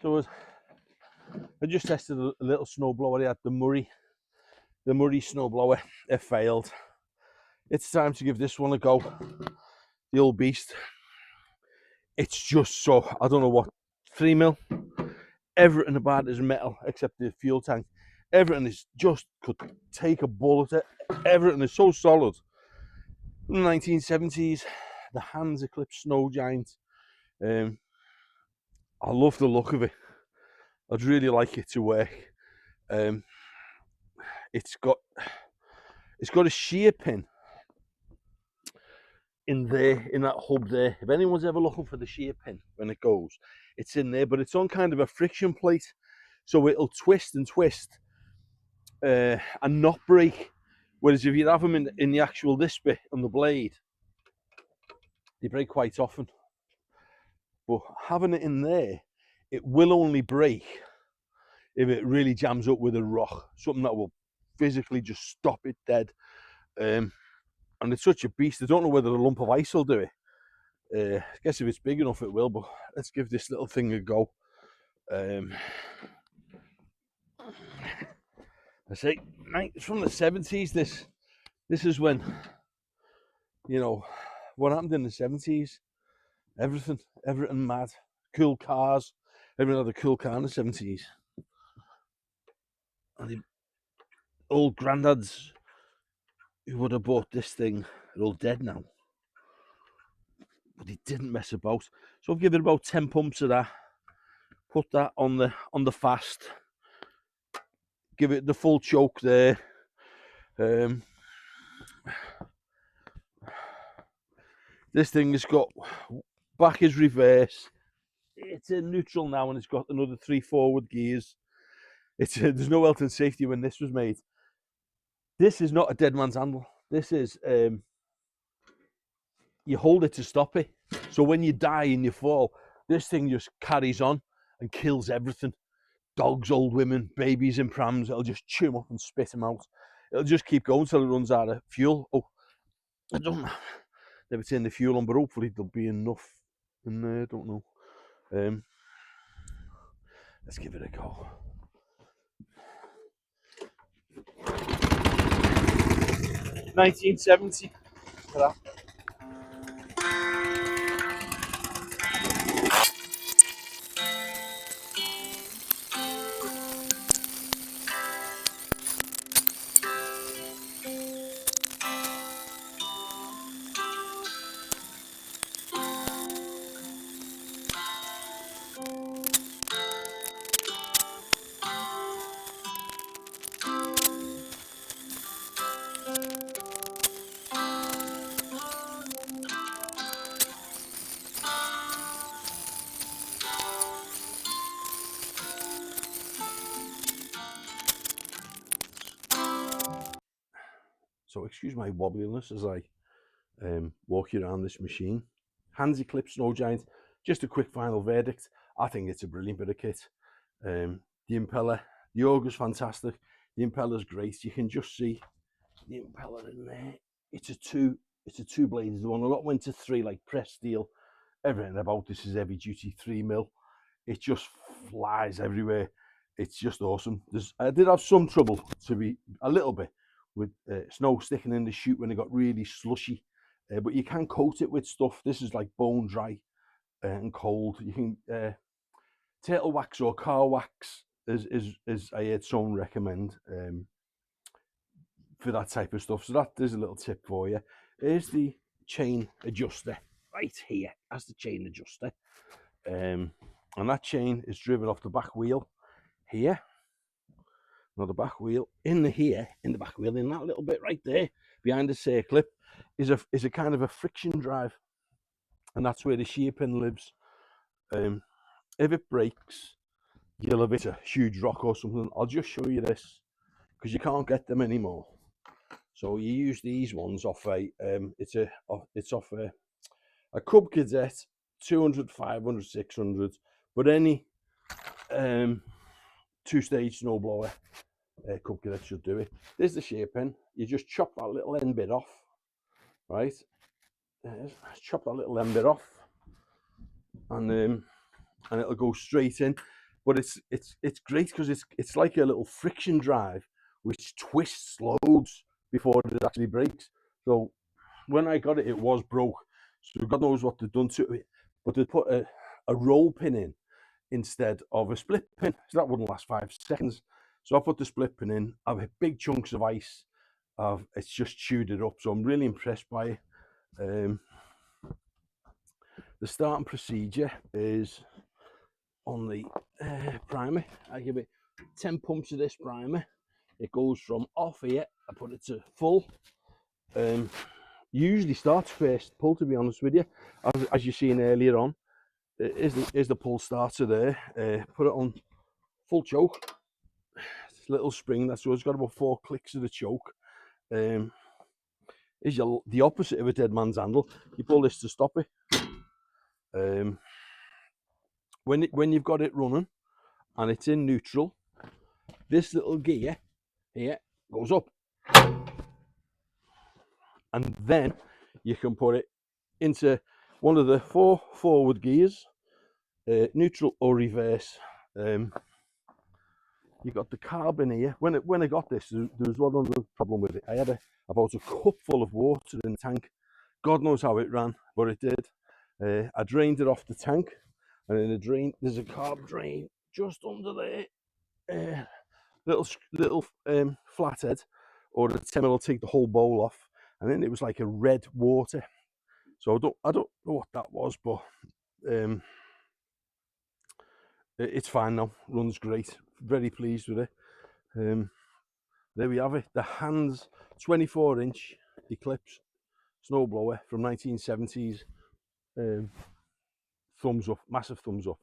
So I just tested a little snowblower. I had the Murray snowblower. It failed. It's time to give this one a go. The old beast. It's just so, I don't know what, 3mm. Everything about it is metal except the fuel tank. Everything is just, could take a bullet. Everything is so solid. From the 1970s, the Hahns Eclipse snow giant. I love the look of it. I'd really like it to work. It's got a shear pin in there, in that hub there. If anyone's ever looking for the shear pin when it goes, it's in there, but it's on kind of a friction plate, so it'll twist and twist and not break. Whereas if you have them in the actual this bit on the blade, they break quite often. But having it in there, it will only break if it really jams up with a rock, something that will physically just stop it dead. And it's such a beast. I don't know whether a lump of ice will do it. I guess if it's big enough it will, but let's give this little thing a go. I say, it's from the 70s. This is when, you know, what happened in the 70s. Everything mad. Cool cars. Everyone had a cool car in the 70s. And the old granddads who would have bought this thing are all dead now. But he didn't mess about. So I've given it about 10 pumps of that. Put that on the fast. Give it the full choke there. This thing has got, back is reverse. It's in neutral now, and it's got another 3 forward gears. There's no health and safety when this was made. This is not a dead man's handle. This is you hold it to stop it. So when you die and you fall, this thing just carries on and kills everything. Dogs, old women, babies in prams. It'll just chew them up and spit them out. It'll just keep going till it runs out of fuel. Oh, I don't know. Never turned the fuel on, but hopefully there'll be enough in there. I don't know. Let's give it a go. $19.70 for that. So excuse my wobbliness as I walk you around this machine. Hahns Eclipse Snow Giant. Just a quick final verdict. I think it's a brilliant bit of kit. The impeller, the auger's fantastic. The impeller's great. You can just see the impeller in there. It's a two blades. The one I got went to 3, like pressed steel. Everything about this is heavy duty 3mm. It just flies everywhere. It's just awesome. I did have some trouble, to be a little bit, with snow sticking in the chute when it got really slushy, but you can coat it with stuff. This is like bone dry and cold. You can turtle wax or car wax is I heard someone recommend for that type of stuff. So there's a little tip for you. Here's the chain adjuster right here. That's the chain adjuster, and that chain is driven off the back wheel here. Now the back wheel in the back wheel, in that little bit right there behind the circlip, is a kind of a friction drive, and that's where the shear pin lives. If it breaks, you'll have hit a huge rock or something. I'll just show you this because you can't get them anymore. So you use these ones off it's off a Cub Cadet 200, 500, 600, but any 2-stage snowblower Cub Cadet should do it. There's the shear pin. You just chop that little end bit off, right? chop that little end bit off, and it'll go straight in. But it's great because it's like a little friction drive which twists loads before it actually breaks. So when I got it, it was broke. So God knows what they've done to it, but they put a roll pin in instead of a split pin, so that wouldn't last 5 seconds. So I put the split pin in. I've hit big chunks of ice. It's just chewed it up. So I'm really impressed by it. The starting procedure is on the primer. I give it 10 pumps of this primer. It goes from off here, I put it to full. Usually starts first pull, to be honest with you, as you've seen earlier on. Is the pull starter there. Put it on full choke. This little spring, that's what's got about 4 clicks of the choke. Is the opposite of a dead man's handle. You pull this to stop it. When you've got it running and it's in neutral, this little gear here goes up, and then you can put it into one of the 4 forward gears, neutral or reverse. You got the carbon here. When I got this, there was one other problem with it. I had about a cup full of water in the tank. God knows how it ran, but it did. I drained it off the tank, and in the drain there's a carb drain just under there. Little flathead, or the timber will take the whole bowl off, and then it was like a red water. So I don't know what that was, but it's fine now. Runs great. Very pleased with it. There we have it. The Hahns 24-inch Eclipse snowblower from 1970s. Thumbs up, massive thumbs up.